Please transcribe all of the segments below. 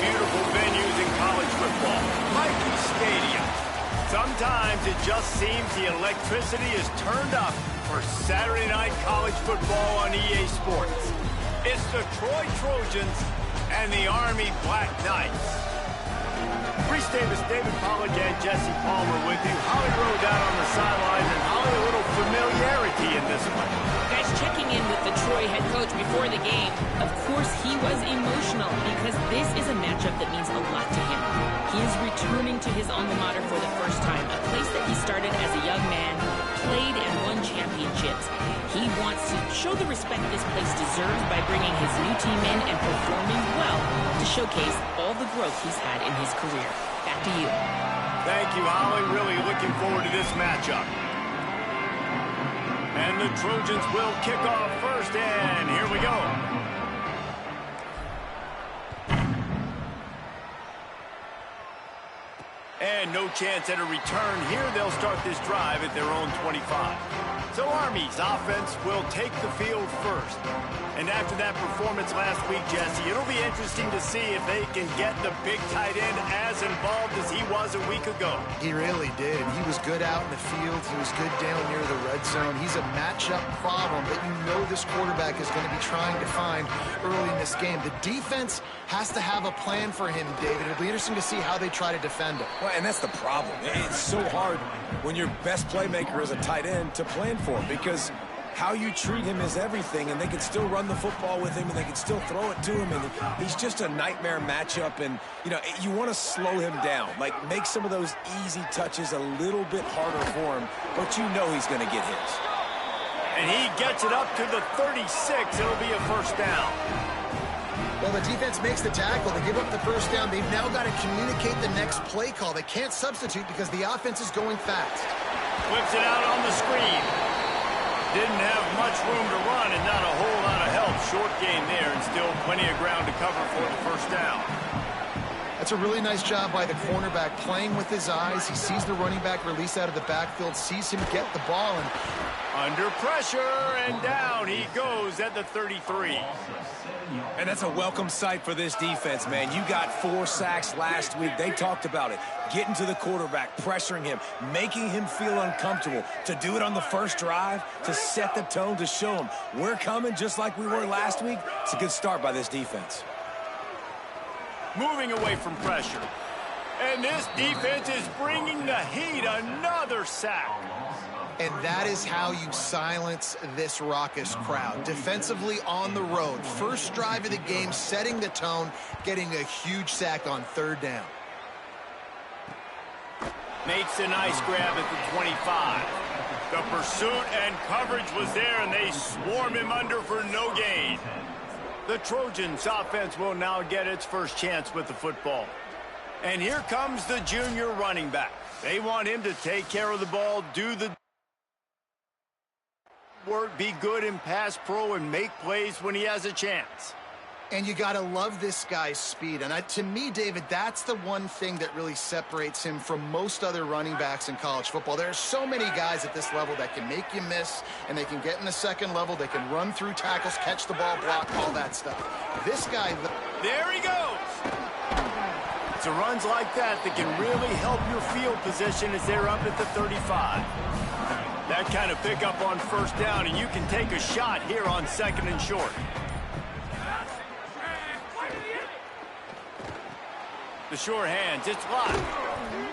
beautiful venues in college football. Nike Stadium. Sometimes it just seems the electricity is turned up for Saturday night college football on EA Sports. It's the Troy Trojans and the Army Black Knights. Reese Davis, David Pollack, and Jesse Palmer with you. Holly Rowe down on the sidelines, and Holly, a little familiarity in this one. Guys, checking in with the Troy head coach before the game, of course he was emotional because this is a matchup that means a lot to him. He is returning to his alma mater for the first time, a place that he started as a young man, played and won championships. He wants to show the respect this place deserves by bringing his new team in and performing well to showcase all the growth he's had in his career. Back to you. Thank you, Holly. Really looking forward to this matchup. And the Trojans will kick off first, and here we go. And no chance at a return here. They'll start this drive at their own 25. So Army's offense will take the field first. And after that performance last week, Jesse, it'll be interesting to see if they can get the big tight end as involved as he was a week ago. He really did. He was good out in the field. He was good down near the red zone. He's a matchup problem that you know this quarterback is going to be trying to find early in this game. The defense has to have a plan for him, David. It'll be interesting to see how they try to defend him. Well, and that's the problem. It's so hard when your best playmaker is a tight end to plan for him because how you treat him is everything, and they can still run the football with him, and they can still throw it to him, and he's just a nightmare matchup, and, you know, you want to slow him down, like make some of those easy touches a little bit harder for him, but you know he's going to get his. And he gets it up to the 36. It'll be a first down. Well, the defense makes the tackle. They give up the first down. They've now got to communicate the next play call. They can't substitute because the offense is going fast. Whips it out on the screen. Didn't have much room to run and not a whole lot of help. Short gain there and still plenty of ground to cover for the first down. That's a really nice job by the cornerback playing with his eyes. He sees the running back release out of the backfield, sees him get the ball, and under pressure, and down he goes at the 33. And that's a welcome sight for this defense, man. You got 4 sacks last week. They talked about it. Getting to the quarterback, pressuring him, making him feel uncomfortable. To do it on the first drive, to set the tone, to show him we're coming just like we were last week. It's a good start by this defense. Moving away from pressure. And this defense is bringing the heat. Another sack. And that is how you silence this raucous crowd. Defensively on the road. First drive of the game, setting the tone, getting a huge sack on third down. Makes a nice grab at the 25. The pursuit and coverage was there, and they swarm him under for no gain. The Trojans offense will now get its first chance with the football. And here comes the junior running back. They want him to take care of the ball, do the work, be good in pass pro, and make plays when he has a chance. And you got to love this guy's speed. And to me, David, that's the one thing that really separates him from most other running backs in college football. There are so many guys at this level that can make you miss, and they can get in the second level. They can run through tackles, catch the ball, block, all that stuff. This guy... There he goes! It's runs like that can really help your field position as they're up at the 35. That kind of pickup on first down, and you can take a shot here on second and short. The sure hands, it's locked.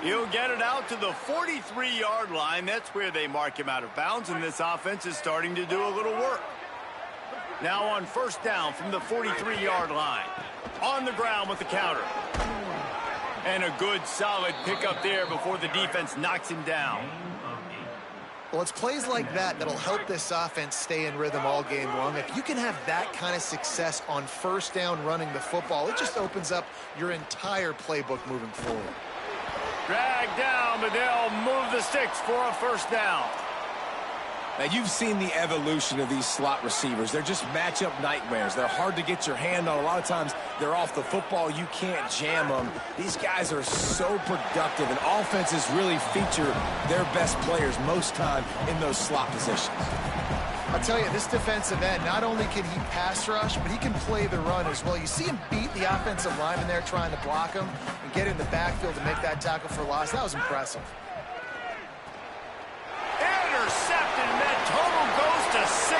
He'll get it out to the 43-yard line. That's where they mark him out of bounds, and this offense is starting to do a little work. Now on first down from the 43-yard line. On the ground with the counter. And a good, solid pickup there before the defense knocks him down. Well, it's plays like that that'll help this offense stay in rhythm all game long. If you can have that kind of success on first down running the football, it just opens up your entire playbook moving forward. Dragged down, but they'll move the sticks for a first down. Now, you've seen the evolution of these slot receivers. They're just matchup nightmares. They're hard to get your hand on. A lot of times, they're off the football. You can't jam them. These guys are so productive, and offenses really feature their best players most time in those slot positions. I'll tell you, this defensive end, not only can he pass rush, but he can play the run as well. You see him beat the offensive lineman there trying to block him and get in the backfield to make that tackle for loss. That was impressive. Intercepted, and that total goes to 16.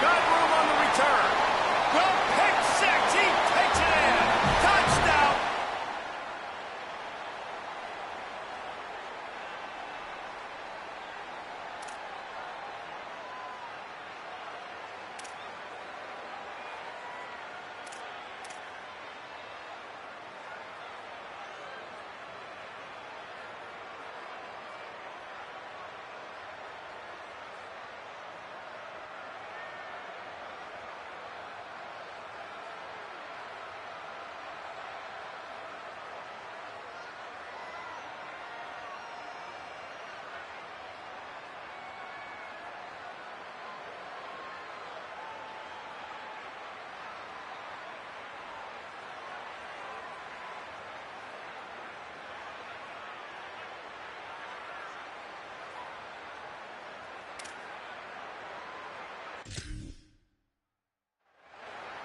Got room on the return. The pick six. He takes it in. Touchdown.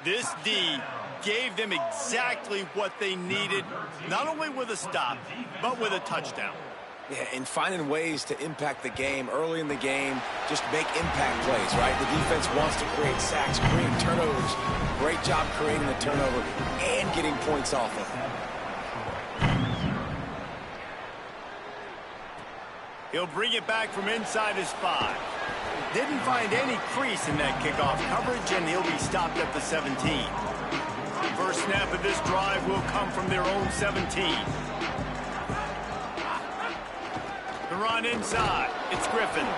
This D gave them exactly what they needed, not only with a stop, but with a touchdown. Yeah, and finding ways to impact the game early in the game, just make impact plays, right? The defense wants to create sacks, create turnovers. Great job creating the turnover and getting points off of it. He'll bring it back from inside his 5. Didn't find any crease in that kickoff coverage, and he'll be stopped at the 17. First snap of this drive will come from their own 17. The run inside. It's Griffin.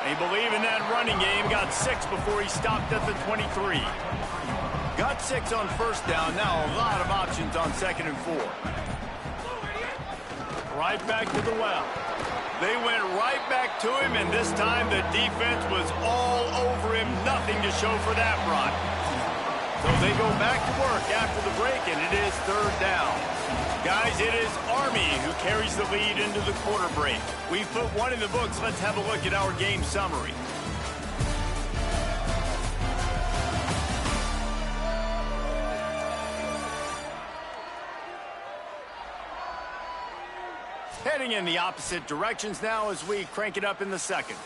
They believe in that running game. Got 6 before he stopped at the 23. Got 6 on first down. Now a lot of options on 2nd and 4. Right back to the well. They went right back to him, and this time the defense was all over him. Nothing to show for that run. So they go back to work after the break, and it is 3rd down. Guys, it is Army who carries the lead into the quarter break. We've put one in the books. Let's have a look at our game summary. Heading in the opposite directions now as we crank it up in the 2nd.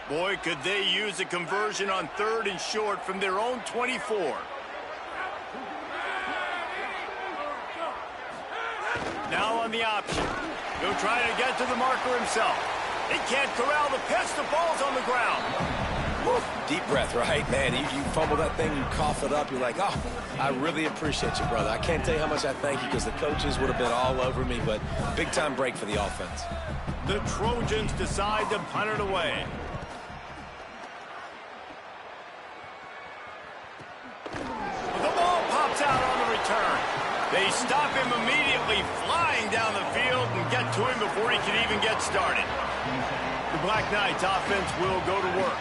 Boy, could they use a conversion on 3rd and short from their own 24. Now on the option. He'll try to get to the marker himself. They can't corral the pitch. The ball's on the ground. Deep breath, right? Man, you fumble that thing, you cough it up, you're like, oh, I really appreciate you, brother. I can't tell you how much I thank you because the coaches would have been all over me, but big-time break for the offense. The Trojans decide to punt it away. The ball pops out on the return. They stop him immediately, flying down the field and get to him before he can even get started. The Black Knights offense will go to work.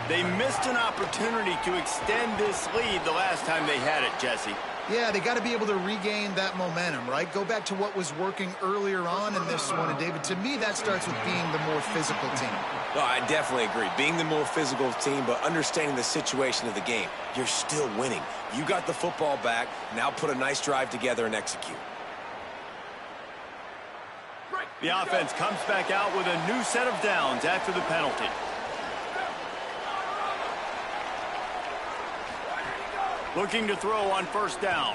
They missed an opportunity to extend this lead the last time they had it, Jesse. Yeah, they got to be able to regain that momentum, right? Go back to what was working earlier on in this one. And, David, to me, that starts with being the more physical team. No, I definitely agree. Being the more physical team, but understanding the situation of the game. You're still winning. You got the football back. Now put a nice drive together and execute. The offense comes back out with a new set of downs after the penalty. Looking to throw on 1st down.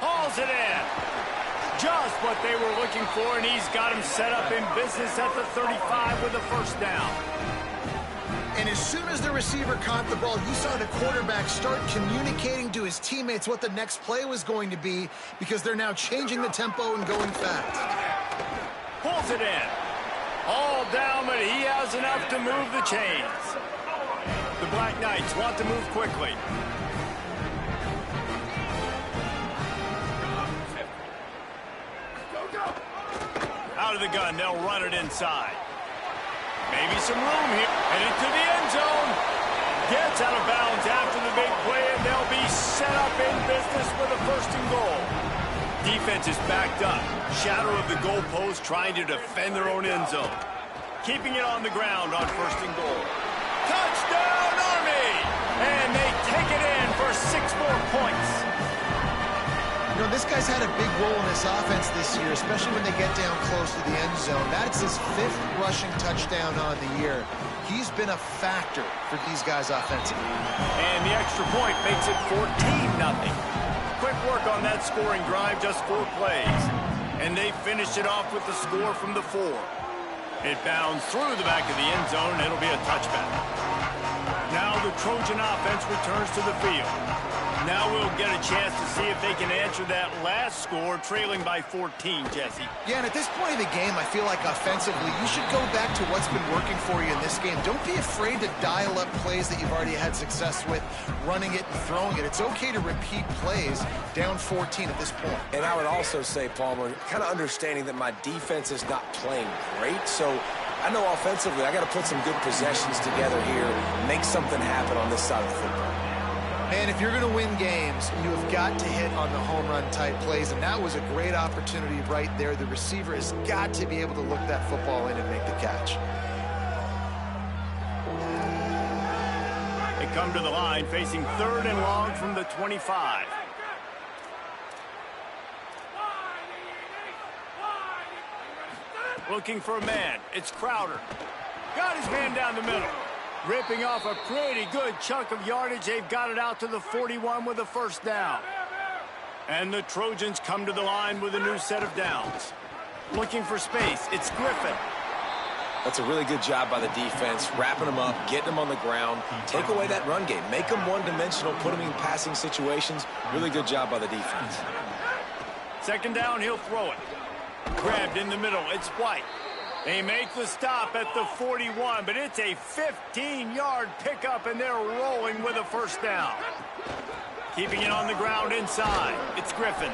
Hauls it in. Just what they were looking for, and he's got him set up in business at the 35 with a 1st down. And as soon as the receiver caught the ball, you saw the quarterback start communicating to his teammates what the next play was going to be because they're now changing the tempo and going fast. Pulls it in. All down, but he has enough to move the chains. The Black Knights want to move quickly. Out of the gun, they'll run it inside. Maybe some room here. Headed to the end zone. Gets out of bounds after the big play, and they'll be set up in business with a 1st and goal. Defense is backed up. Shadow of the goalpost trying to defend their own end zone. Keeping it on the ground on 1st and goal. Touchdown, Army! And they take it in for 6 more points. You know, this guy's had a big role in this offense this year, especially when they get down close to the end zone. That's his 5th rushing touchdown on the year. He's been a factor for these guys offensively. And the extra point makes it 14-0. Quick work on that scoring drive, just 4 plays. And they finish it off with the score from the 4. It bounds through the back of the end zone, and it'll be a touchback. Now the Trojan offense returns to the field. Now we'll get a chance to see if they can answer that last score, trailing by 14, Jesse. Yeah, and at this point of the game, I feel like offensively, you should go back to what's been working for you in this game. Don't be afraid to dial up plays that you've already had success with, running it and throwing it. It's okay to repeat plays down 14 at this point. And I would also say, Palmer, kind of understanding that my defense is not playing great, so I know offensively I got to put some good possessions together here, make something happen on this side of the football. And if you're going to win games, you have got to hit on the home run type plays, and that was a great opportunity right there. The receiver has got to be able to look that football in and make the catch. They come to the line facing 3rd and long from the 25. Looking for a man. It's Crowder. Got his man down the middle. Ripping off a pretty good chunk of yardage. They've got it out to the 41 with a 1st down. And the Trojans come to the line with a new set of downs. Looking for space. It's Griffin. That's a really good job by the defense, wrapping them up, getting them on the ground, take away that run game, make them one-dimensional, put them in passing situations. Really good job by the defense. 2nd down, he'll throw it. Grabbed in the middle. It's White. They make the stop at the 41, but it's a 15-yard pickup, and they're rolling with a 1st down. Keeping it on the ground inside. It's Griffin.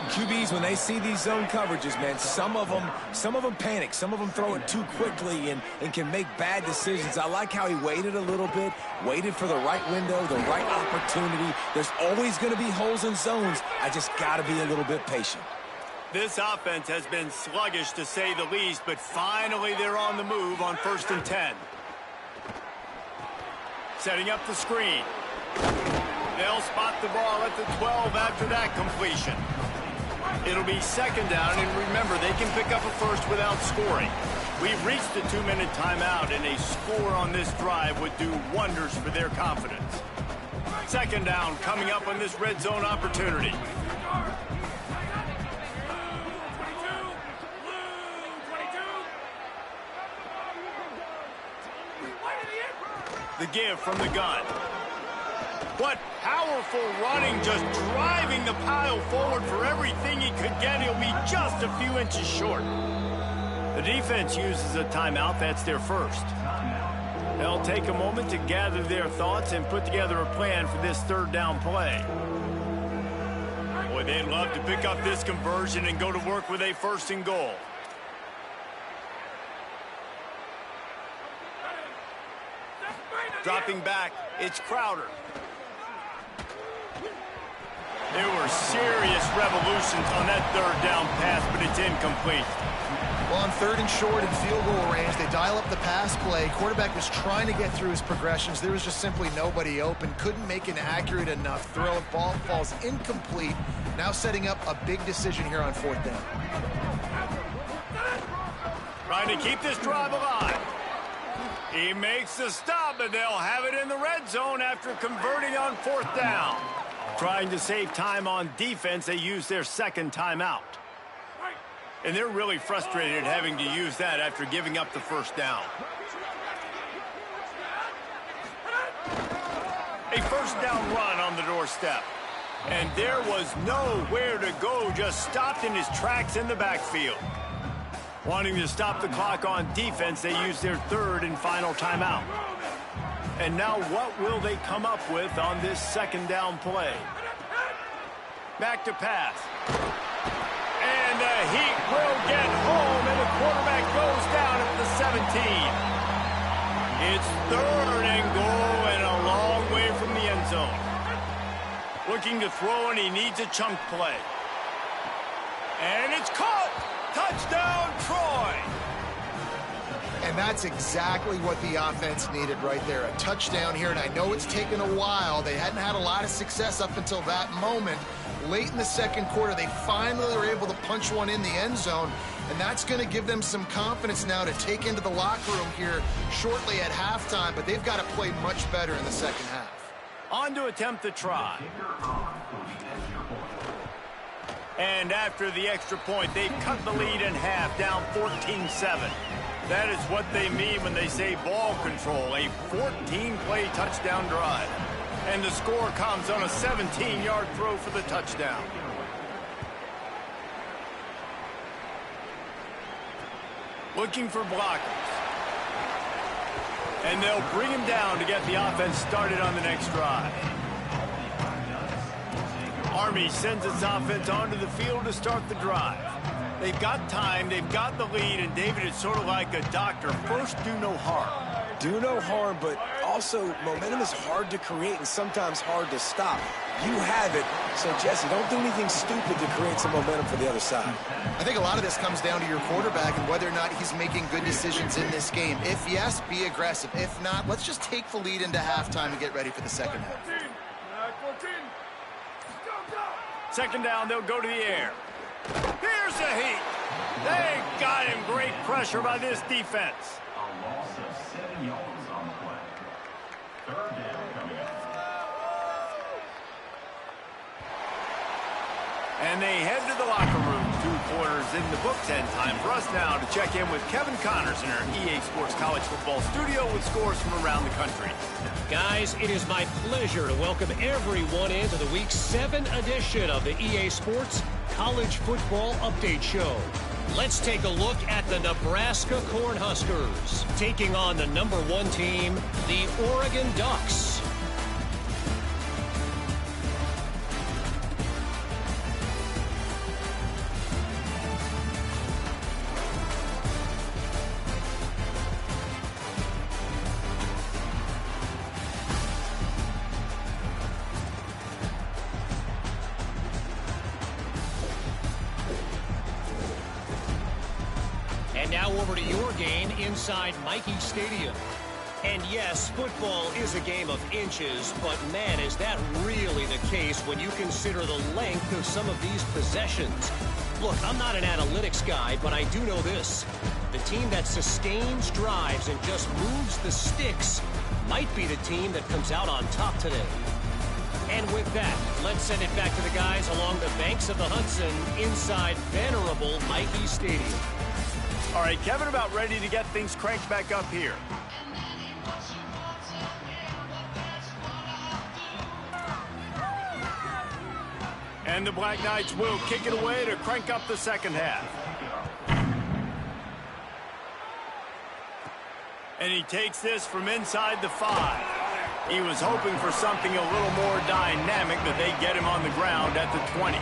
QBs, when they see these zone coverages, man, some of them panic. Some of them throw it too quickly and can make bad decisions. I like how he waited a little bit, waited for the right window, the right opportunity. There's always going to be holes in zones. I just got to be a little bit patient. This offense has been sluggish, to say the least, but finally they're on the move on 1st and 10. Setting up the screen. They'll spot the ball at the 12 after that completion. It'll be 2nd down, and remember, they can pick up a 1st without scoring. We've reached the 2-minute timeout, and a score on this drive would do wonders for their confidence. 2nd down coming up on this red zone opportunity. The give from the gun. What powerful running, just driving the pile forward for everything he could get. He'll be just a few inches short. The defense uses a timeout. That's their 1st. They'll take a moment to gather their thoughts and put together a plan for this 3rd down play. Boy, they'd love to pick up this conversion and go to work with a 1st and goal. Dropping back, it's Crowder. There were serious revolutions on that 3rd down pass, but it's incomplete. Well, on 3rd and short and field goal range, they dial up the pass play. Quarterback was trying to get through his progressions. There was just simply nobody open. Couldn't make an accurate enough throw. Ball falls incomplete. Now setting up a big decision here on 4th down. Trying to keep this drive alive. He makes the stop, and they'll have it in the red zone after converting on 4th down. Trying to save time on defense, they use their 2nd timeout. And they're really frustrated having to use that after giving up the 1st down. A 1st down run on the doorstep. And there was nowhere to go, just stopped in his tracks in the backfield. Wanting to stop the clock on defense, they use their 3rd and final timeout. And now what will they come up with on this 2nd down play? Back to pass. And It's 3rd and goal and a long way from the end zone. Looking to throw, and he needs a chunk play. And it's caught! Touchdown, Troy! And that's exactly what the offense needed right there. A touchdown here, and I know it's taken a while. They hadn't had a lot of success up until that moment. Late in the second quarter, they finally were able to punch one in the end zone, and that's going to give them some confidence now to take into the locker room here shortly at halftime, but they've got to play much better in the second half. On to attempt the try. And after the extra point, they've cut the lead in half, down 14-7. That is what they mean when they say ball control, a 14-play touchdown drive. And the score comes on a 17-yard throw for the touchdown. Looking for blockers. And they'll bring him down to get the offense started on the next drive. Army sends its offense onto the field to start the drive. They've got time, they've got the lead, and David, it's sort of like a doctor. First, do no harm. Do no harm, but also momentum is hard to create and sometimes hard to stop. You have it, so Jesse, don't do anything stupid to create some momentum for the other side. I think a lot of this comes down to your quarterback and whether or not he's making good decisions in this game. If yes, be aggressive. If not, let's just take the lead into halftime and get ready for the second half. Second down, they'll go to the air. Here's the heat. They got him. Great pressure by this defense. A loss of 7 yards on the play. 3rd down coming up. And they head to the locker room. 2 quarters in the books, and time for us now to check in with Kevin Connors in our EA Sports College Football studio with scores from around the country. Guys, it is my pleasure to welcome everyone into the Week 7 edition of the EA Sports College Football Update Show. Let's take a look at the Nebraska Cornhuskers taking on the #1 team, the Oregon Ducks. And now over to your game inside Michie Stadium. And yes, football is a game of inches, but man, is that really the case when you consider the length of some of these possessions. Look, I'm not an analytics guy, but I do know this. The team that sustains drives and just moves the sticks might be the team that comes out on top today. And with that, let's send it back to the guys along the banks of the Hudson inside venerable Michie Stadium. All right, Kevin, about ready to get things cranked back up here. And the Black Knights will kick it away to crank up the second half. And he takes this from inside the 5. He was hoping for something a little more dynamic, but they get him on the ground at the 20.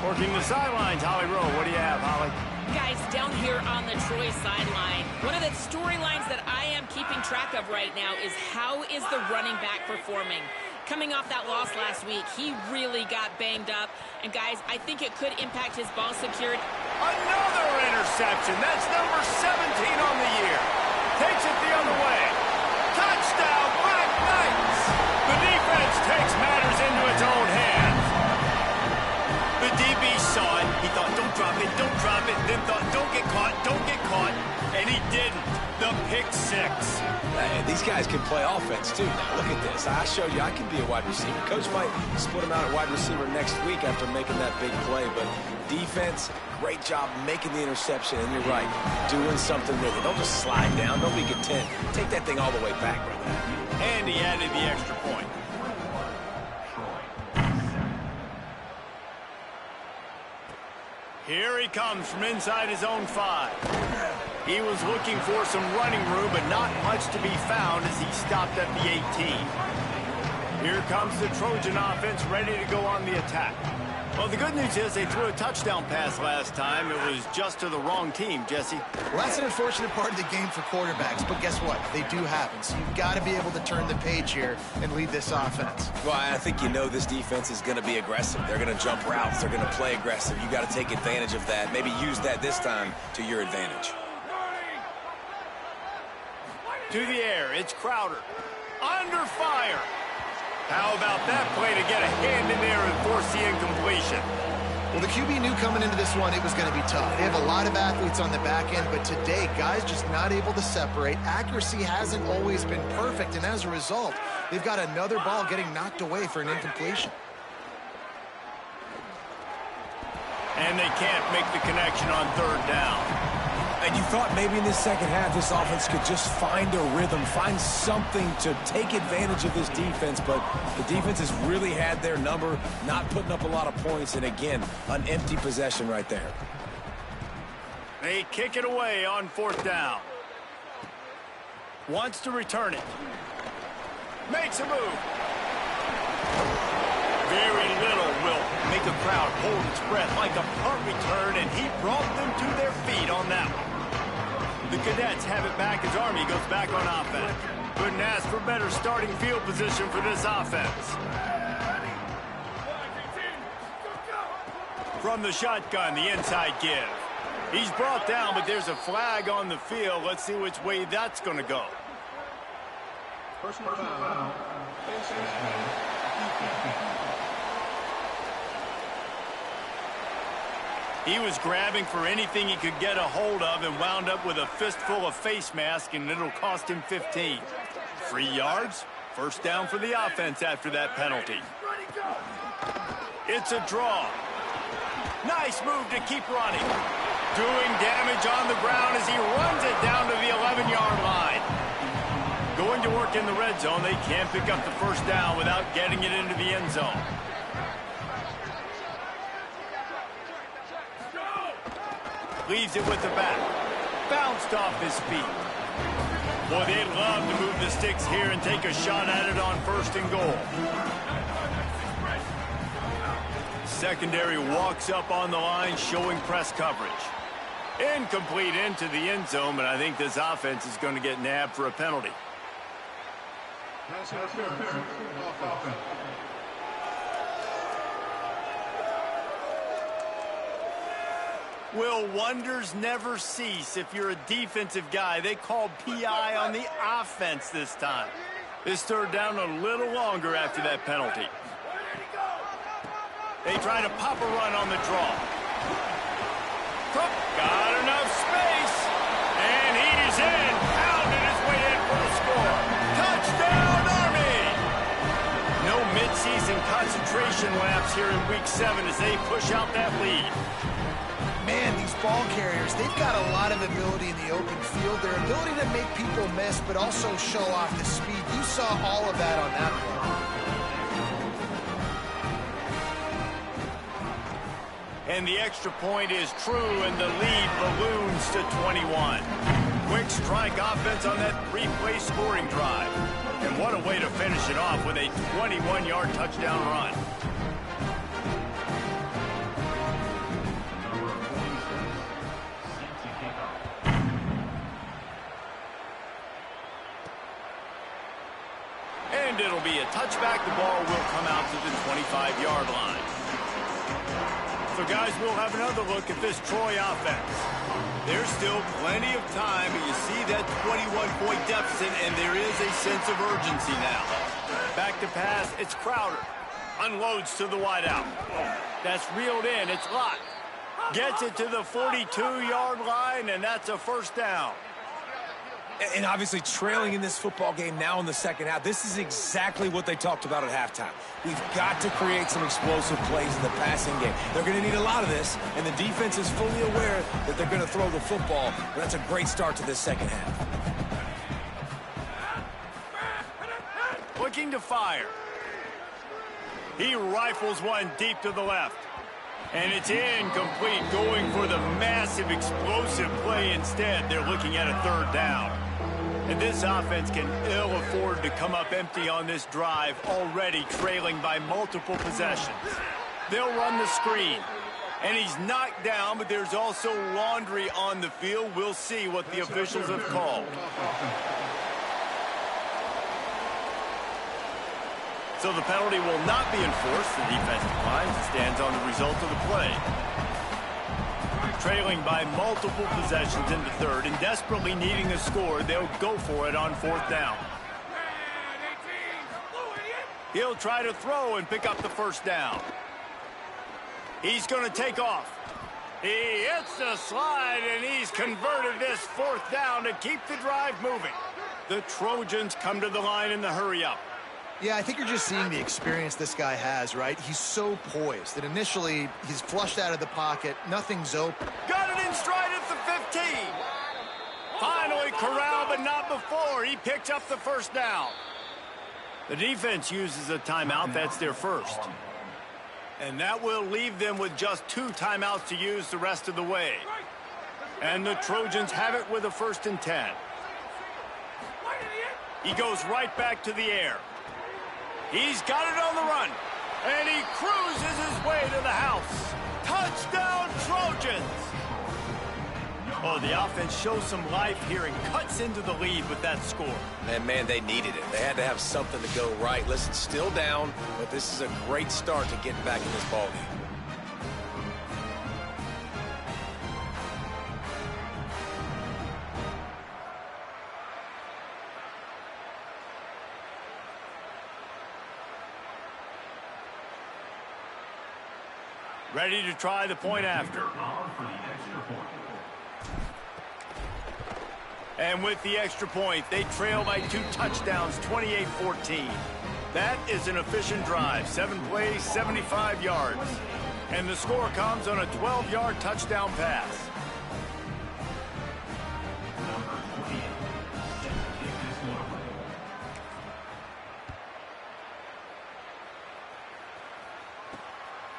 Working the sidelines, Holly Rowe. What do you have, Holly? Guys, down here on the Troy sideline, one of the storylines that I am keeping track of right now is how is the running back performing? Coming off that loss last week, he really got banged up. And guys, I think it could impact his ball security. Another interception. That's number 17 on the year. Takes it the other way. Touchdown, Black Knights. The defense takes matters into its own hands. The DB saw it. He thought, don't drop it, don't drop it. Then thought, don't get caught, don't get caught. And he didn't. The pick 6. These guys can play offense, too. Now, look at this. I showed you I can be a wide receiver. Coach might split him out at wide receiver next week after making that big play. But defense, great job making the interception. And you're right, doing something with it. Don't just slide down. Don't be content. Take that thing all the way back, brother. And he added the extra point. Here he comes from inside his own 5. He was looking for some running room, but not much to be found as he stopped at the 18. Here comes the Trojan offense ready to go on the attack. Well, the good news is they threw a touchdown pass last time. It was just to the wrong team, Jesse. Well, that's an unfortunate part of the game for quarterbacks, but guess what? They do happen. So you've got to be able to turn the page here and lead this offense. Well, I think you know this defense is going to be aggressive. They're going to jump routes. They're going to play aggressive. You got to take advantage of that. Maybe use that this time to your advantage. To the air, it's Crowder. Under fire. How about that play to get a hand in there and force the incompletion? Well, the QB knew coming into this one it was going to be tough. They have a lot of athletes on the back end, but today, guys just not able to separate. Accuracy hasn't always been perfect, and as a result, they've got another ball getting knocked away for an incompletion. And they can't make the connection on third down. And you thought maybe in this second half this offense could just find a rhythm, find something to take advantage of this defense, but the defense has really had their number, not putting up a lot of points, and again, an empty possession right there. They kick it away on fourth down. Wants to return it. Makes a move. Very little will make a crowd hold its breath like a punt return, and he brought them to their feet on that one. The Cadets have it back as Army goes back on offense. Couldn't ask for better starting field position for this offense. From the shotgun, the inside give. He's brought down, but there's a flag on the field. Let's see which way that's going to go. Personal foul. He was grabbing for anything he could get a hold of and wound up with a fistful of face mask, and it'll cost him 15. 3 yards, first down for the offense after that penalty. It's a draw. Nice move to keep running. Doing damage on the ground as he runs it down to the 11-yard line. Going to work in the red zone, they can't pick up the first down without getting it into the end zone. Leaves it with the back. Bounced off his feet. Boy, they'd love to move the sticks here and take a shot at it on first and goal. Secondary walks up on the line, showing press coverage. Incomplete into the end zone, but I think this offense is going to get nabbed for a penalty. Will wonders never cease if you're a defensive guy? They called PI on the offense this time. This third down a little longer after that penalty. They try to pop a run on the draw. Cook got enough space, and he's in. Pounded his way in for the score. Touchdown, Army! No midseason concentration laps here in Week 7 as they push out that lead. Man, these ball carriers, they've got a lot of ability in the open field. Their ability to make people miss, but also show off the speed. You saw all of that on that play. And the extra point is true, and the lead balloons to 21. Quick strike offense on that three-play scoring drive. And what a way to finish it off with a 21-yard touchdown run. And it'll be a touchback. The ball will come out to the 25-yard line. So, guys, we'll have another look at this Troy offense. There's still plenty of time, but you see that 21-point deficit, and there is a sense of urgency now. Back to pass, it's Crowder. Unloads to the wideout. That's reeled in, it's Lott. Gets it to the 42-yard line, and that's a first down. And obviously trailing in this football game now in the second half, this is exactly what they talked about at halftime. We've got to create some explosive plays in the passing game. They're going to need a lot of this, and the defense is fully aware that they're going to throw the football. But that's a great start to this second half. Looking to fire. He rifles one deep to the left. And it's incomplete, going for the massive explosive play instead. They're looking at a third down. And this offense can ill afford to come up empty on this drive, already trailing by multiple possessions. They'll run the screen. And he's knocked down, but there's also laundry on the field. We'll see what the officials have called. So the penalty will not be enforced. The defense declines and stands on the result of the play. Trailing by multiple possessions in the third and desperately needing a score, they'll go for it on fourth down. He'll try to throw and pick up the first down. He's going to take off. He hits the slide, and he's converted this fourth down to keep the drive moving. The Trojans come to the line in the hurry-up. Yeah, I think you're just seeing the experience this guy has, right? He's so poised that initially he's flushed out of the pocket. Nothing's open. Got it in stride at the 15. Finally corralled, but not before. He picked up the first down. The defense uses a timeout. That's their first. And that will leave them with just 2 timeouts to use the rest of the way. And the Trojans have it with a 1st and 10. He goes right back to the air. He's got it on the run. And he cruises his way to the house. Touchdown, Trojans! Oh, the offense shows some life here and cuts into the lead with that score. And, man, they needed it. They had to have something to go right. Listen, still down, but this is a great start to getting back in this ballgame. Ready to try the point after. And with the extra point, they trail by 2 touchdowns, 28-14. That is an efficient drive. 7 plays, 75 yards. And the score comes on a 12-yard touchdown pass.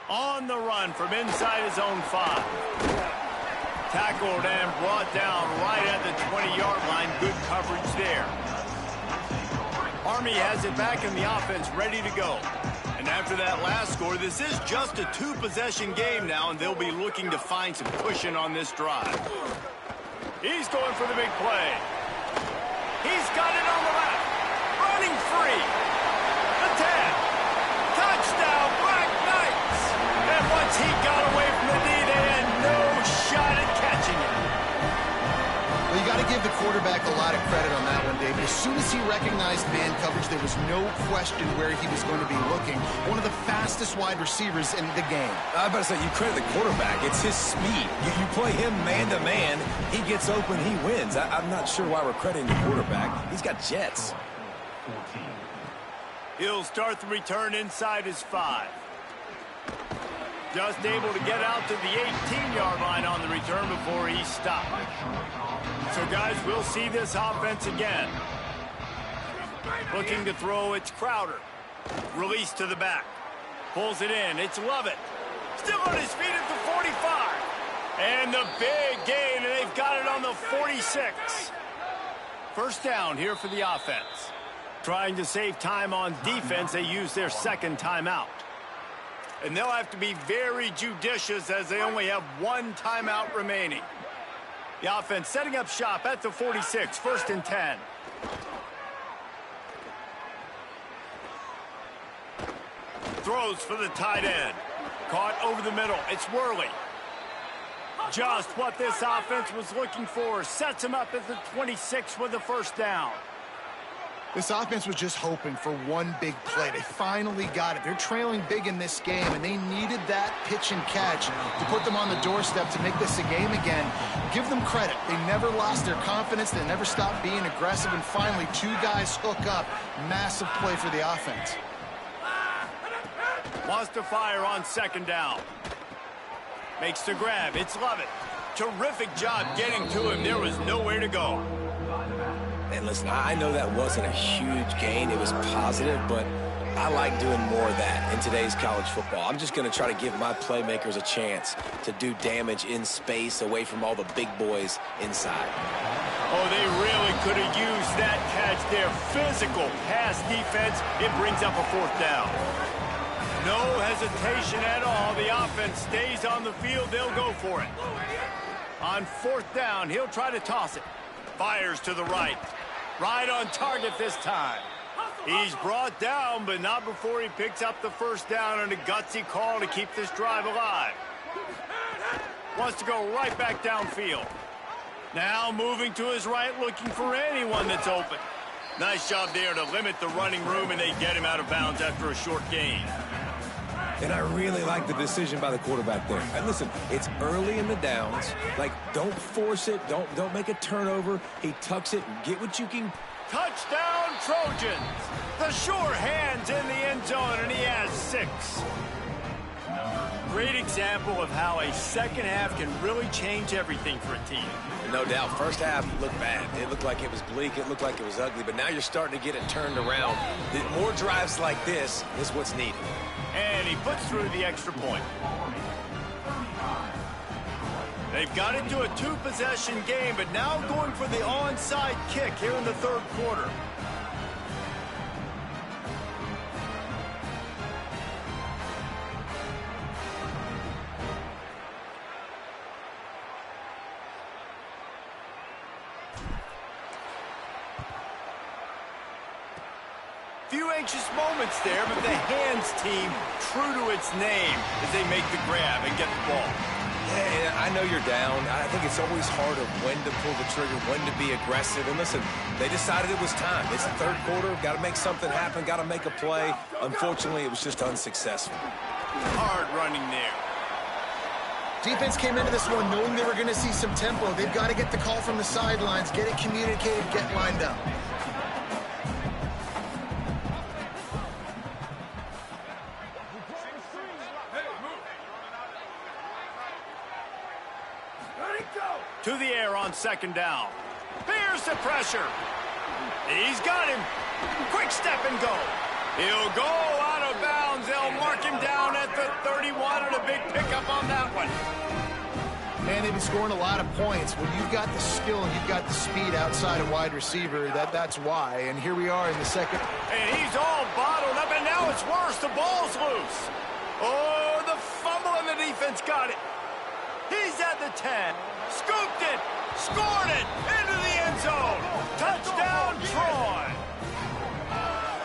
On the run from inside his own 5. Tackled and brought down right at the 20-yard line. Good coverage there. Army has it back in the offense, ready to go. And after that last score, this is just a 2-possession game now, and they'll be looking to find some cushion on this drive. He's going for the big play. He's got it on the left. Running free. The 10. Touchdown, Black Knights. And once he got away from the D, they had no shot at catching it. Well, you got to give the quarterback a lot of credit on that one, David. As soon as he recognized man coverage, there was no question where he was going to be looking. One of the fastest wide receivers in the game. I was about to say, you credit the quarterback. It's his speed. You play him man-to-man, he gets open, he wins. I'm not sure why we're crediting the quarterback. He's got jets. He'll start the return inside his 5. Just able to get out to the 18-yard line on the return before he stopped. So, guys, we'll see this offense again. Looking to throw, it's Crowder. Release to the back. Pulls it in, it's Lovett. Still on his feet at the 45. And the big gain, and they've got it on the 46. First down here for the offense. Trying to save time on defense, they use their 2nd timeout. And they'll have to be very judicious as they only have 1 timeout remaining. The offense setting up shop at the 46, 1st and 10. Throws for the tight end. Caught over the middle. It's Worley. Just what this offense was looking for. Sets him up at the 26 with the first down. This offense was just hoping for one big play. They finally got it. They're trailing big in this game, and they needed that pitch and catch to put them on the doorstep to make this a game again. Give them credit. They never lost their confidence. They never stopped being aggressive, and finally 2 guys hook up. Massive play for the offense. Wants to fire on 2nd down. Makes the grab. It's Lovett. Terrific job getting to him. There was nowhere to go. And listen, I know that wasn't a huge gain. It was positive, but I like doing more of that in today's college football. I'm just going to try to give my playmakers a chance to do damage in space away from all the big boys inside. Oh, they really could have used that catch there. Physical pass defense. It brings up a 4th down. No hesitation at all. The offense stays on the field. They'll go for it. On 4th down, he'll try to toss it. Fires to the right. Right on target this time. He's brought down, but not before he picks up the first down on a gutsy call to keep this drive alive. Wants to go right back downfield. Now moving to his right, looking for anyone that's open. Nice job there to limit the running room, and they get him out of bounds after a short gain. And I really like the decision by the quarterback there. And listen, it's early in the downs. Like, don't force it. Don't make a turnover. He tucks it and get what you can. Touchdown, Trojans. The sure hands in the end zone, and he has 6. Great example of how a second half can really change everything for a team. No doubt. First half looked bad. It looked like it was bleak. It looked like it was ugly. But now you're starting to get it turned around. More drives like this is what's needed. And he puts through the extra point. They've got into a 2-possession game, but now going for the onside kick here in the 3rd quarter. Few anxious moments there, but the hands team true to its name as they make the grab and get the ball. Yeah, I know you're down. I think it's always hard of when to pull the trigger, when to be aggressive. And listen, they decided it was time. It's the 3rd quarter. Got to make something happen. Got to make a play. Unfortunately, it was just unsuccessful. Hard running there. Defense came into this one knowing they were going to see some tempo. They've got to get the call from the sidelines, get it communicated, get lined up. To the air on 2nd down. Fears the pressure. He's got him. Quick step and go. He'll go out of bounds. They'll mark him down at the 31, and a big pickup on that one. Man, they've been scoring a lot of points. When you've got the skill and you've got the speed outside a wide receiver, that's why. And here we are in the 2nd. And he's all bottled up, and now it's worse. The ball's loose. Oh, the fumble, and the defense got it. He's at the 10. Scooped it. Scored it. Into the end zone. Touchdown, Troy.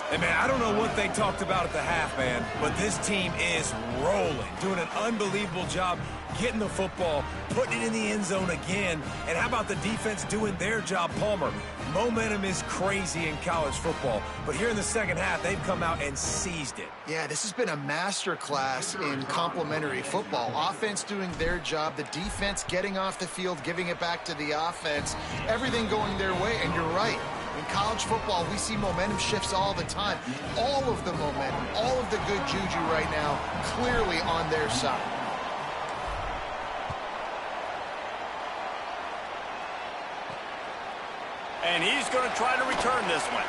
Hey, man, I don't know what they talked about at the half, man, but this team is rolling, doing an unbelievable job getting the football, putting it in the end zone again. And how about the defense doing their job, Palmer? Momentum is crazy in college football, but here in the 2nd half, they've come out and seized it. Yeah, this has been a master class in complementary football. Offense doing their job, the defense getting off the field, giving it back to the offense, everything going their way. And you're right. In college football, we see momentum shifts all the time. All of the momentum, all of the good juju right now, clearly on their side. And he's going to try to return this one.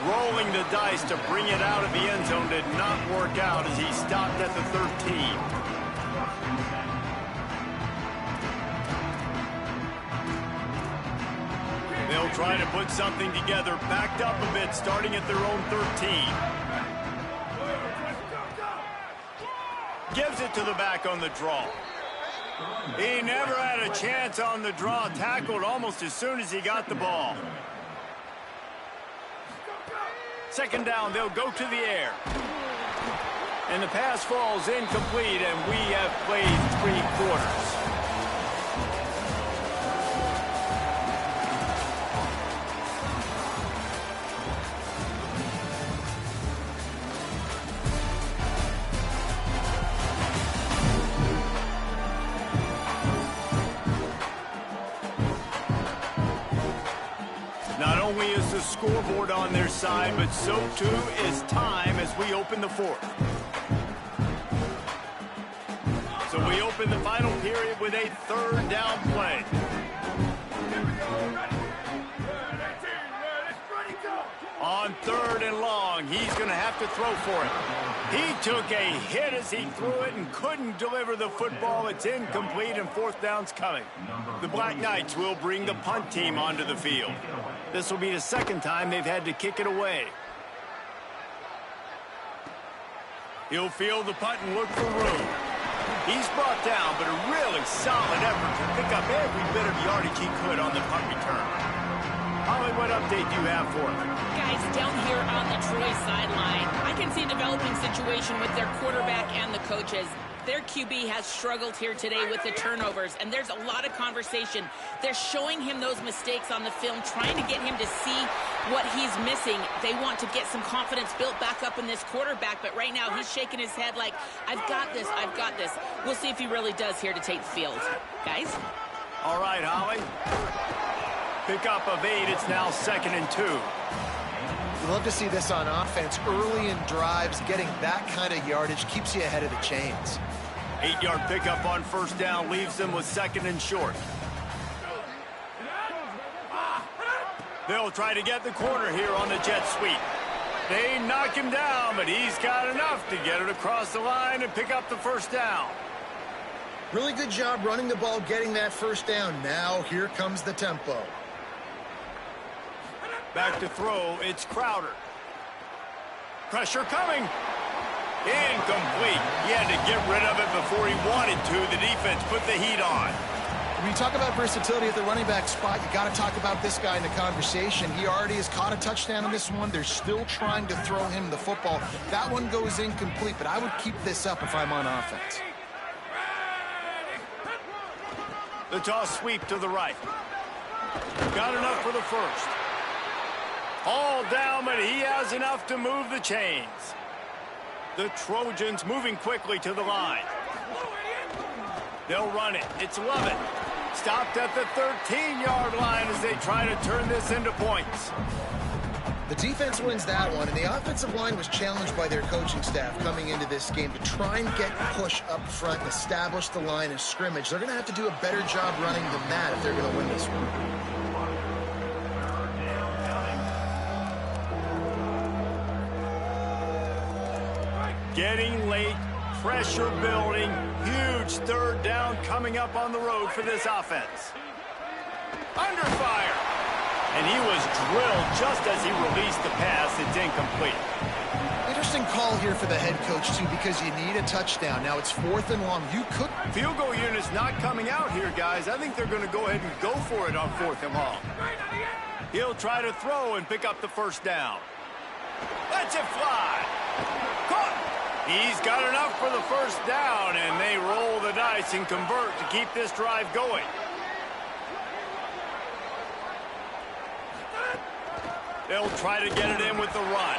Rolling the dice to bring it out of the end zone did not work out as he stopped at the 13. They'll try to put something together, backed up a bit, starting at their own 13. Gives it to the back on the draw. He never had a chance on the draw, tackled almost as soon as he got the ball. 2nd down, they'll go to the air. And the pass falls incomplete, and we have played 3 quarters. Not only is the scoreboard on their side, but so too is time as we open the 4th. So we open the final period with a 3rd down play. On 3rd and long, he's going to have to throw for it. He took a hit as he threw it and couldn't deliver the football. It's incomplete, and 4th down's coming. The Black Knights will bring the punt team onto the field. This will be the 2nd time they've had to kick it away. He'll field the punt and look for room. He's brought down, but a really solid effort to pick up every bit of yardage he could on the punt return. Holly, what update do you have for him? Guys, down here on the Troy sideline, I can see a developing situation with their quarterback and the coaches. Their QB has struggled here today with the turnovers, and there's a lot of conversation. They're showing him those mistakes on the film, trying to get him to see what he's missing. They want to get some confidence built back up in this quarterback, but right now he's shaking his head like, I've got this, I've got this. We'll see if he really does here to take the field. Guys? All right, Holly. Pickup of 8. It's now 2nd and 2. We'd love to see this on offense. Early in drives, getting that kind of yardage keeps you ahead of the chains. 8-yard pickup on 1st down leaves them with 2nd and short. They'll try to get the corner here on the jet sweep. They knock him down, but he's got enough to get it across the line and pick up the 1st down. Really good job running the ball, getting that 1st down. Now here comes the tempo. Back to throw, it's Crowder. Pressure coming. Incomplete. He had to get rid of it before he wanted to. The defense put the heat on. When you talk about versatility at the running back spot, you got to talk about this guy in the conversation. He already has caught a touchdown on this one. They're still trying to throw him the football. That one goes incomplete, but I would keep this up if I'm on offense. The toss sweep to the right. Got enough for the 1st. All down, but he has enough to move the chains. The Trojans moving quickly to the line. They'll run it. It's Lovett. Stopped at the 13-yard line as they try to turn this into points. The defense wins that one, and the offensive line was challenged by their coaching staff coming into this game to try and get push up front and establish the line of scrimmage. They're going to have to do a better job running than that if they're going to win this one. Getting late, pressure building, huge 3rd down coming up on the road for this offense. Under fire. And he was drilled just as he released the pass. It's incomplete. Interesting call here for the head coach, too, because you need a touchdown. Now it's 4th and long. You could... Field goal unit's not coming out here, guys. I think they're going to go ahead and go for it on 4th and long. He'll try to throw and pick up the 1st down. Lets it fly. Caught. He's got enough for the 1st down, and they roll the dice and convert to keep this drive going. They'll try to get it in with the run.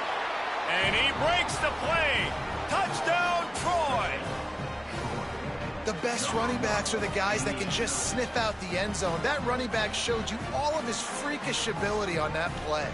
And he breaks the play. Touchdown, Troy. The best running backs are the guys that can just sniff out the end zone. That running back showed you all of his freakish ability on that play.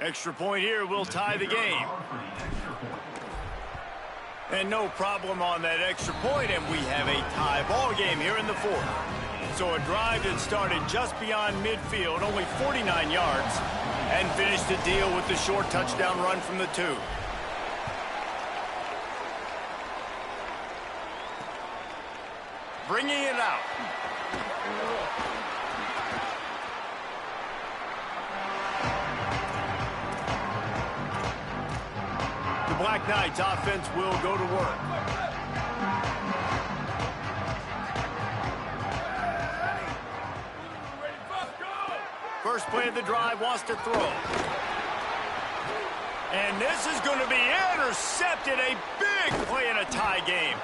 Extra point here will tie the game. And no problem on that extra point, and we have a tie ball game here in the 4th. So a drive that started just beyond midfield, only 49 yards, and finished the deal with the short touchdown run from the 2. Bringing it out. The Black Knights offense will go to work. First play of the drive, wants to throw. And this is going to be intercepted. A big play in a tie game.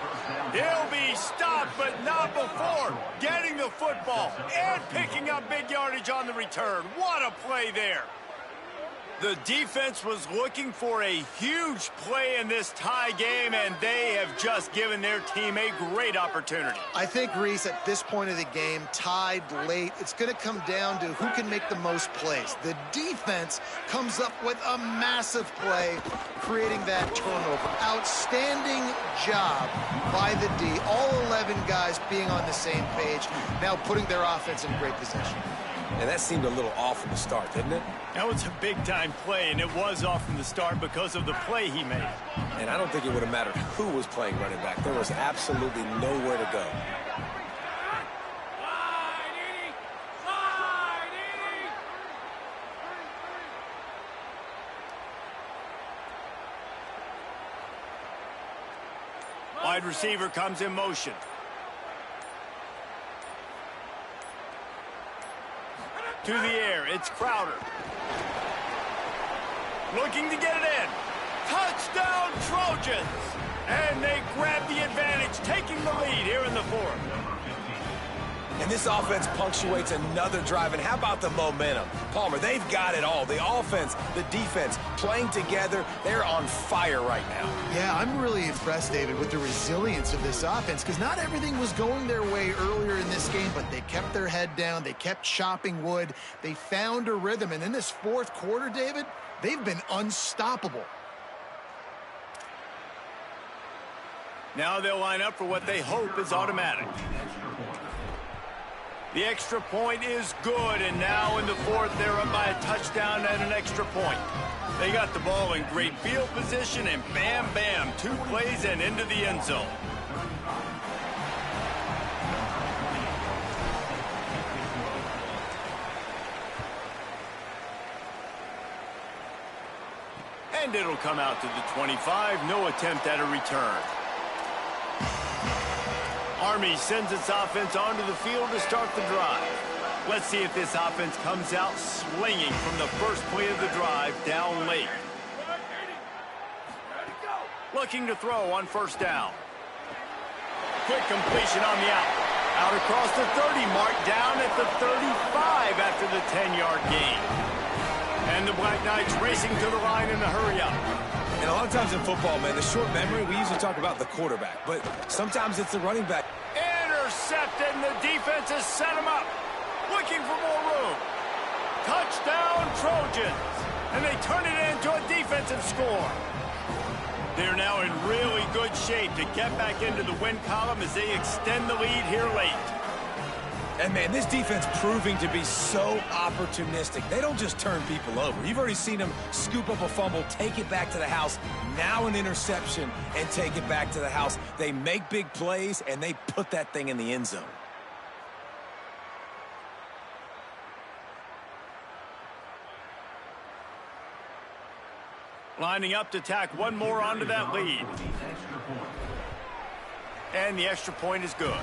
He'll be stopped, but not before getting the football and picking up big yardage on the return. What a play there. The defense was looking for a huge play in this tie game, and they have just given their team a great opportunity. I think, Reese, at this point of the game, tied late, it's going to come down to who can make the most plays. The defense comes up with a massive play, creating that turnover. Outstanding job by the D. All 11 guys being on the same page, now putting their offense in great position. And that seemed a little off from the start, didn't it? That was a big-time play, and it was off from the start because of the play he made. And I don't think it would have mattered who was playing running back. There was absolutely nowhere to go. Wide receiver comes in motion. To the air, it's Crowder. Looking to get it in. Touchdown, Trojans! And they grab the advantage, taking the lead here in the fourth. And this offense punctuates another drive. And how about the momentum? Palmer, they've got it all. The offense, the defense, playing together. They're on fire right now. Yeah, I'm really impressed, David, with the resilience of this offense, because not everything was going their way earlier in this game, but they kept their head down. They kept chopping wood. They found a rhythm. And in this fourth quarter, David, they've been unstoppable. Now they'll line up for what they hope is automatic. The extra point is good, and now in the fourth, they're up by a touchdown and an extra point. They got the ball in great field position, and bam, bam, 2 plays and into the end zone. And it'll come out to the 25, no attempt at a return. Army sends its offense onto the field to start the drive. Let's see if this offense comes out swinging from the first play of the drive down late. Looking to throw on first down. Quick completion on the out. Out across the 30 mark, down at the 35 after the 10-yard gain. And the Black Knights racing to the line in a hurry up. And a lot of times in football, man, the short memory, we usually talk about the quarterback, but sometimes it's the running back. Intercepted, and the defense has set him up. Looking for more room. Touchdown, Trojans. And they turn it into a defensive score. They're now in really good shape to get back into the win column as they extend the lead here late. And, man, this defense proving to be so opportunistic. They don't just turn people over. You've already seen them scoop up a fumble, take it back to the house, now an interception, and take it back to the house. They make big plays, and they put that thing in the end zone. Lining up to tack one more onto that lead. And the extra point is good.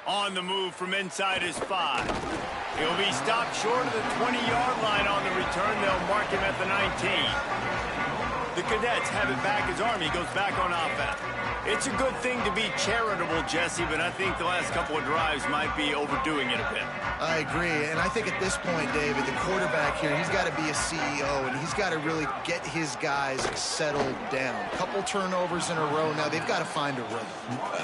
On the move from inside his 5. He'll be stopped short of the 20-yard line on the return. They'll mark him at the 19. The Cadets have it back as Army goes back on offense. It's a good thing to be charitable, Jesse, but I think the last couple of drives might be overdoing it a bit. I agree, and I think at this point, David, the quarterback here, he's got to be a CEO, and he's got to really get his guys settled down. A couple turnovers in a row now. They've got to find a rhythm.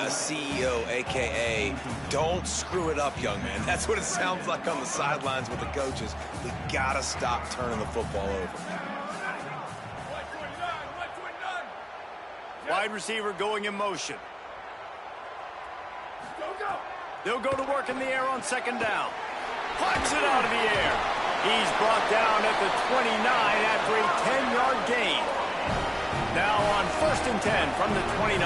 CEO, a.k.a. don't screw it up, young man. That's what it sounds like on the sidelines with the coaches. We got to stop turning the football over. Wide receiver going in motion. They'll go to work in the air on second down. Plucks it out of the air. He's brought down at the 29 after a 10-yard gain. Now on 1st and 10 from the 29.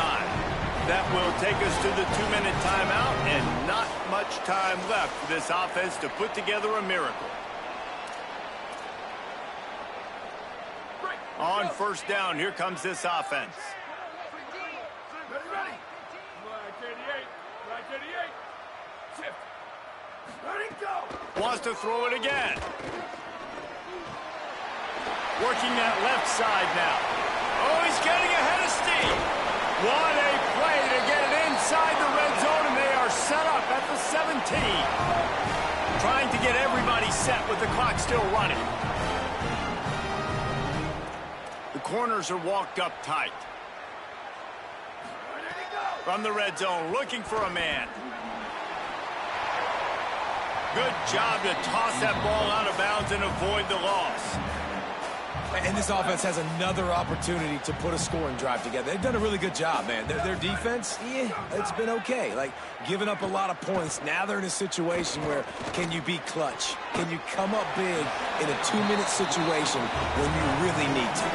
That will take us to the 2-minute timeout, and not much time left for this offense to put together a miracle. On first down, here comes this offense. Wants to throw it again. Working that left side now. Oh, he's getting ahead of steam. What a play to get it inside the red zone, and they are set up at the 17. Trying to get everybody set with the clock still running. corners are walked up tight. From the red zone, looking for a man. Good job to toss that ball out of bounds and avoid the loss. And this offense has another opportunity to put a scoring drive together. They've done a really good job, man. Their defense, yeah, it's been okay. Like, giving up a lot of points. Now they're in a situation where can you be clutch? Can you come up big in a 2-minute situation when you really need to?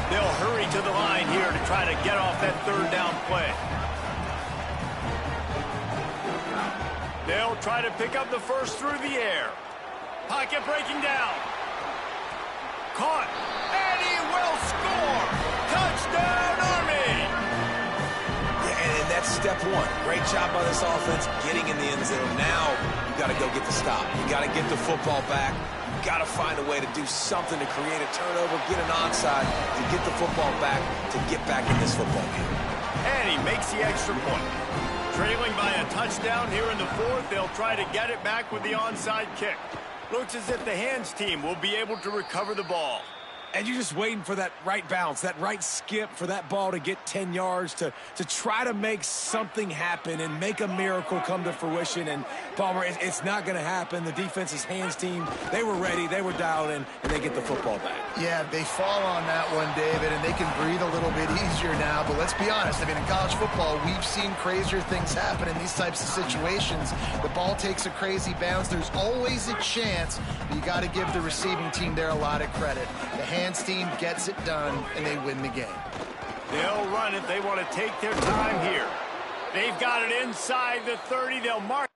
They'll hurry to the line here to try to get off that third down play. They'll try to pick up the first through the air. Pocket breaking down. Caught, and he will score! Touchdown, Army! Yeah, and that's step one. Great job by this offense getting in the end zone. Now you got to go get the stop. You got to get the football back. You got to find a way to do something to create a turnover, get an onside, to get the football back, to get back in this football game. And he makes the extra point. Trailing by a touchdown here in the fourth, they'll try to get it back with the onside kick. Looks as if the hands team will be able to recover the ball. And you're just waiting for that right bounce, that right skip for that ball to get 10 yards to try to make something happen and make a miracle come to fruition. And, Palmer, it's not going to happen. The defense's hands team, they were ready, they were dialed in, and they get the football back. Yeah, they fall on that one, David, and they can breathe a little bit easier now. But let's be honest, I mean, in college football, we've seen crazier things happen in these types of situations. The ball takes a crazy bounce. There's always a chance, but you got to give the receiving team there a lot of credit. The hands team gets it done, and they win the game. They'll run it. They want to take their time here. They've got it inside the 30. They'll mark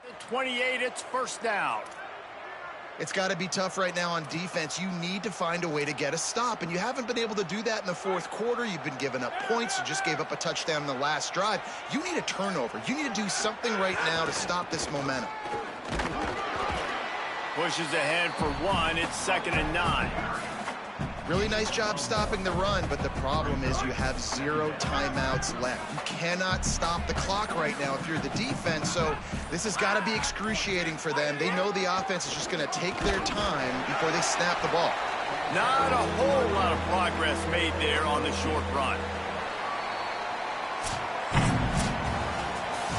the 28. It's first down. It's got to be tough right now on defense. You need to find a way to get a stop, and you haven't been able to do that in the fourth quarter. You've been giving up points. You just gave up a touchdown in the last drive. You need a turnover. You need to do something right now to stop this momentum. Pushes ahead for one. It's 2nd and 9. Really nice job stopping the run, but the problem is you have 0 timeouts left. You cannot stop the clock right now if you're the defense, so this has got to be excruciating for them. They know the offense is just going to take their time before they snap the ball. Not a whole lot of progress made there on the short run.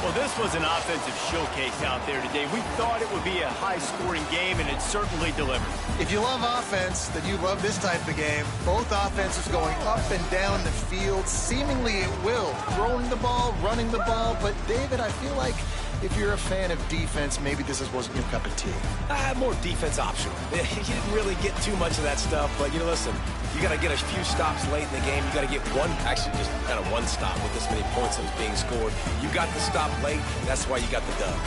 Well, this was an offensive showcase out there today. We thought it would be a high-scoring game, and it certainly delivered. If you love offense, then you love this type of game. Both offenses going up and down the field, seemingly at will. Throwing the ball, running the ball. But, David, I feel like if you're a fan of defense, maybe this wasn't your cup of tea. More defense optional. You didn't really get too much of that stuff, but, listen, you got to get a few stops late in the game. You got to get actually just kind of one stop with this many points that was being scored. You got the stop late. That's why you got the dub.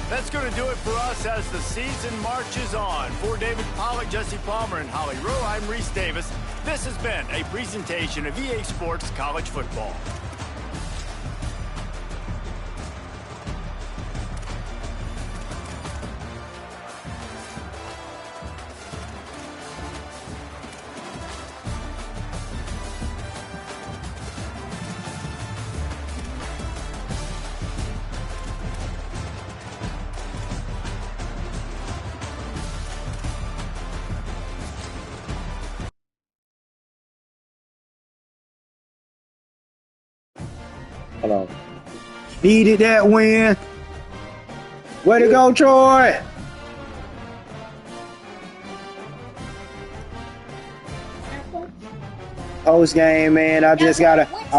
That's going to do it for us as the season marches on. For David Pollack, Jesse Palmer, and Holly Rowe, I'm Reese Davis. This has been a presentation of EA Sports College Football. Hold on. Needed that win. Way to go, Troy. Post game, man. I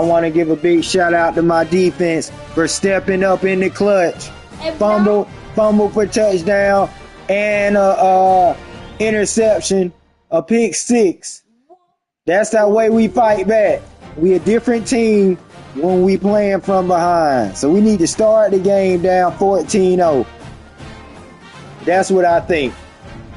want to give a big shout out to my defense for stepping up in the clutch. Fumble for touchdown, and interception, a pick 6. That's the way we fight back. We a different team when we playing from behind. So we need to start the game down 14-0. That's what I think.